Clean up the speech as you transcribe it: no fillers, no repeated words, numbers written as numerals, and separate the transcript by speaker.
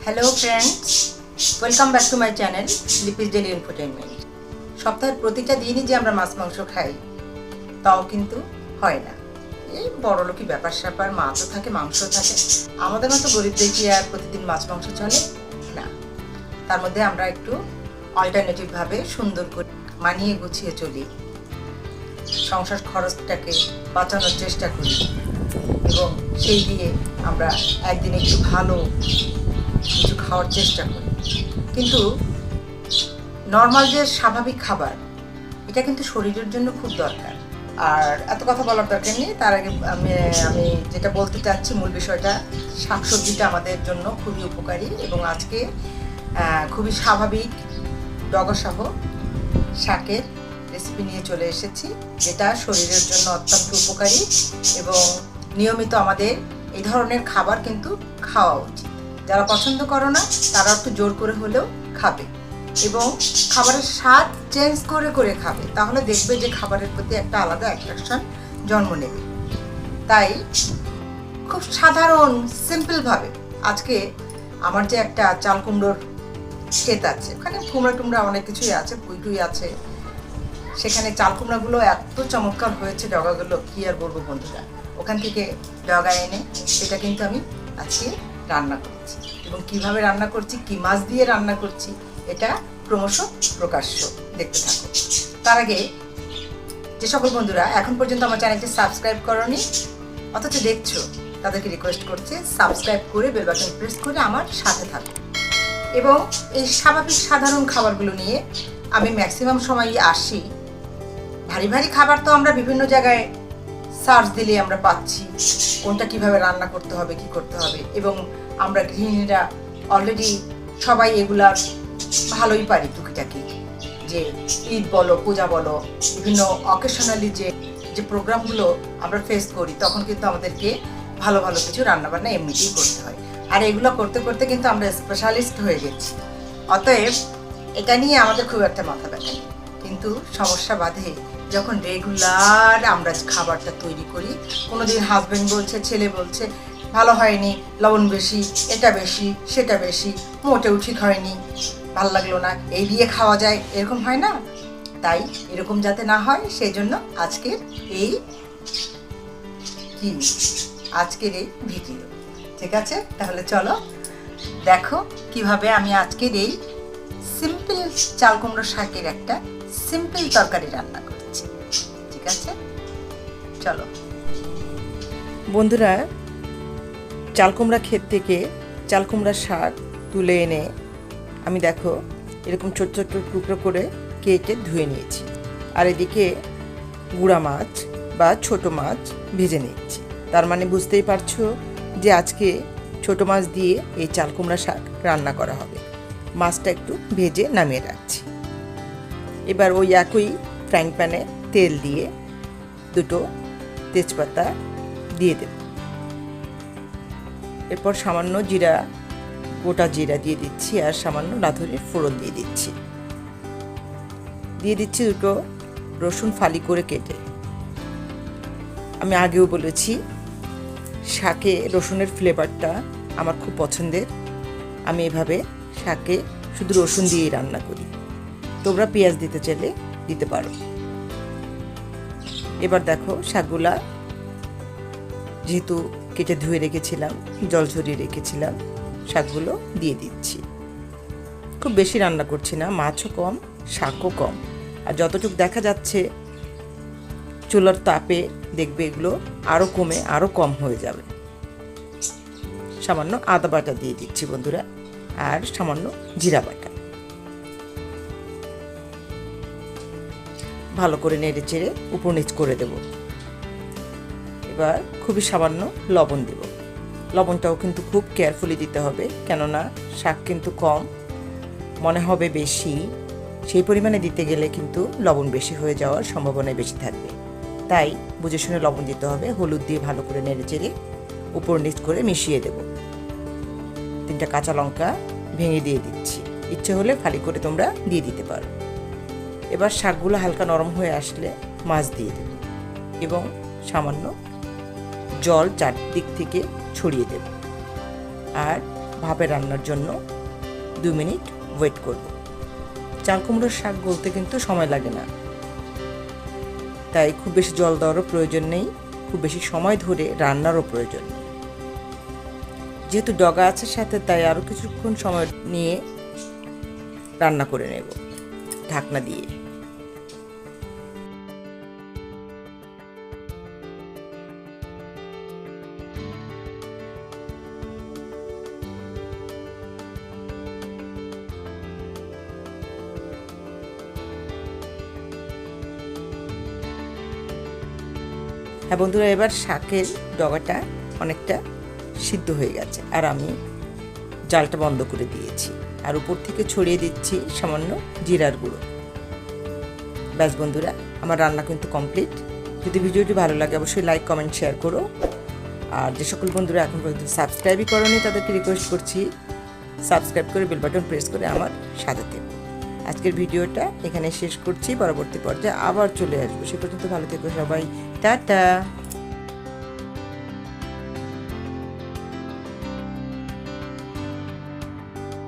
Speaker 1: Hello friends, welcome back to my channel Lipi's daily entertainment. সপ্তাহের প্রতিটা দিনই যে আমরা মাছ মাংস খাই তাও কিন্তু হয় না। এই বড়লোকি ব্যাপার স্যাপার, মাছও থাকে মাংসও থাকে। আমাদের মতো গরিবদের কি আর প্রতিদিন মাছ মাংস চলে না? তার মধ্যে আমরা একটু অল্টারনেটিভভাবে সুন্দর করে মানিয়ে গুছিয়ে চলি, সংসার খরচটাকে বাঁচানোর চেষ্টা করি এবং সেই দিয়ে আমরা একদিন একটু ভালো কিছু খাওয়ার চেষ্টা করি। কিন্তু নর্মাল যে স্বাভাবিক খাবার, এটা কিন্তু শরীরের জন্য খুব দরকার। আর এত কথা বলার দরকার নেই, তার আগে আমি যেটা বলতে চাচ্ছি মূল বিষয়টা, শাকসবজিটা আমাদের জন্য খুবই উপকারী এবং আজকে খুবই স্বাভাবিক ডগাসহ শাকের রেসিপি নিয়ে চলে এসেছি, যেটা শরীরের জন্য অত্যন্ত উপকারী এবং নিয়মিত আমাদের এই ধরনের খাবার কিন্তু খাওয়া উচিত। যারা পছন্দ করো না তারা একটু জোর করে হলেও খাবে এবং খাবারের স্বাদ চেঞ্জ করে করে খাবে, তাহলে দেখবে যে খাবারের প্রতি একটা আলাদা অ্যাট্রাকশন জন্ম নেবে। তাই খুব সাধারণ সিম্পলভাবে আজকে আমার যে একটা চাল কুমড়োর ক্ষেত আছে, ওখানে কুমড়া টুমড়া অনেক কিছুই আছে, পুঁই আছে, সেখানে চাল কুমড়াগুলো এত চমৎকার হয়েছে, ডগাগুলো কি আর বলবো বন্ধুরা। ওখান থেকে ডগা এনে সেটা কিন্তু আমি আজকে রান্না করছি এবং কিভাবে রান্না করছি, কি মাছ দিয়ে রান্না করছি, এটা ক্রমশ প্রকাশ্য, দেখতে থাকো। তার আগে যে সকল বন্ধুরা এখন পর্যন্ত আমার চ্যানেলটি সাবস্ক্রাইব করোনি অথচ দেখছো, তাদেরকে রিকোয়েস্ট করছি সাবস্ক্রাইব করে বেল বাটন প্রেস করে আমার সাথে থাকো। এবং এই স্বাভাবিক সাধারণ খাবারগুলো নিয়ে আমি ম্যাক্সিমাম সময়ই আসি। ভারী ভারী খাবার তো আমরা বিভিন্ন জায়গায় সার্চ দিলে আমরা পাচ্ছি কোনটা কিভাবে রান্না করতে হবে, কি করতে হবে, এবং আমরা গৃহিণীরা অলরেডি সবাই এগুলা ভালোই পারি টুকিটাকি। যে ঈদ বলো, পূজা বলো, বিভিন্ন অকেশনালি যে প্রোগ্রামগুলো আমরা ফেস করি, তখন কিন্তু আমাদেরকে ভালো ভালো কিছু রান্নাবান্না এমনিতেই করতে হয়। আর এগুলো করতে করতে কিন্তু আমরা স্পেশালিস্ট হয়ে গেছি। অতএব এটা নিয়ে আমাদের খুব একটা মাথা ব্যথা নেই, কিন্তু সমস্যা বাধে যখন রেগুলার আমরা খাবারটা তৈরি করি। কোনোদিন হাজব্যান্ড বলছে, ছেলে বলছে ভালো হয়নি, লবণ বেশি, এটা বেশি, সেটা বেশি, মোটেও ঠিক হয়নি, ভালো লাগলো না, এই দিয়ে খাওয়া যায়, এরকম হয় না? তাই এরকম যাতে না হয় সেই জন্য আজকের এই ভিডিও। ঠিক আছে, তাহলে চলো দেখো কিভাবে আমি আজকের এই সিম্পল চাল কুমড়ো শাকের একটা সিম্পল তরকারি রান্না করছি। ঠিক আছে, চলো বন্ধুরা। চাল কুমড়া ক্ষেত থেকে চাল কুমড়া শাক তুলে এনে আমি দেখো এরকম ছোট ছোট টুকরো করে কেটে ধুয়ে নিয়েছি। আর এদিকে গুঁড়া মাছ বা ছোট মাছ ভেজে নিয়েছি। তার মানে বুঝতেই পারছো যে আজকে ছোট মাছ দিয়ে এই চাল কুমড়া শাক রান্না করা হবে। মাছটা একটু ভেজে নামিয়ে রাখছি। এবার ওই একই ফ্রাইং প্যানে তেল দিয়ে দুটো তেজপাতা দিয়ে দেব। এরপর সামান্য গোটা জিরা দিয়ে দিচ্ছি আর সামান্য রাঁধুনির ফোড়ন দিয়ে দিচ্ছি দুটো রসুন ফালি করে কেটে। আমি আগেও বলেছি শাকে রসুনের ফ্লেভারটা আমার খুব পছন্দের। আমি এভাবে শাকে শুধু রসুন দিয়েই রান্না করি, তোমরা পেঁয়াজ দিতে চাইলে দিতে পারো। এবার দেখো শাকগুলা যেহেতু কেটে ধুয়ে রেখেছিলাম, জল ঝরিয়ে রেখেছিলাম, শাকগুলো দিয়ে দিচ্ছি। খুব বেশি রান্না করছি না, মাছও কম, শাকও কম। আর যতটুকু দেখা যাচ্ছে চুলার তাপে দেখবে এগুলো আরও কমে আরও কম হয়ে যাবে। সামান্য আদা বাটা দিয়ে দিচ্ছি বন্ধুরা, আর সামান্য জিরা বাটা। ভালো করে নেড়ে চেড়ে উপর নিচ করে দেব। এবার খুবই সামান্য লবণ দেব। লবণটাও কিন্তু খুব কেয়ারফুলি দিতে হবে, কেননা শাক কিন্তু কম, মনে হবে বেশি, সেই পরিমাণে দিতে গেলে কিন্তু লবণ বেশি হয়ে যাওয়ার সম্ভাবনা বেশি থাকবে। তাই বুঝে শুনে লবণ দিতে হবে। হলুদ দিয়ে ভালো করে নেড়ে চেড়ে উপর নিচ করে মিশিয়ে দেব। 3টা কাঁচা লঙ্কা ভেঙে দিয়ে দিচ্ছি, ইচ্ছে হলে ফালি করে তোমরা দিয়ে দিতে পারো। এবার শাকগুলো হালকা নরম হয়ে আসলে মাছ দিয়ে দেব এবং সামান্য জল চারদিক থেকে ছড়িয়ে দেব। আর ভাপে রান্নার জন্য 2 মিনিট ওয়েট করব। চাল কুমড়োর শাক গলতে কিন্তু সময় লাগে না, তাই খুব বেশি জল দেওয়ারও প্রয়োজন নেই, খুব বেশি সময় ধরে রান্নারও প্রয়োজন নেই। যেহেতু ডগা আছে সাথে, তাই আরও কিছুক্ষণ সময় নিয়ে রান্না করে নেব ঢাকনা দিয়ে। হ্যাঁ বন্ধুরা, এবার শাকের ডগাটা অনেকটা সিদ্ধ হয়ে গেছে, আর আমি জালটা বন্ধ করে দিয়েছি, আর উপর থেকে ছড়িয়ে দিচ্ছি সামান্য জিরার গুঁড়ো। ব্যাস বন্ধুরা, আমার রান্না কিন্তু কমপ্লিট। যদি ভিডিওটি ভালো লাগে অবশ্যই লাইক, কমেন্ট, শেয়ার করো। আর যে সকল বন্ধুরা এখন পর্যন্ত সাবস্ক্রাইবই করোনি তাদেরকে রিকোয়েস্ট করছি সাবস্ক্রাইব করে বেল বাটন প্রেস করে আমার সাথে থেকো। আজকের ভিডিওটা এখানে শেষ করছি, পরবর্তী পর্যায়ে আবার চলে আসবো। সে পর্যন্ত ভালো থেকো সবাই, টাটা।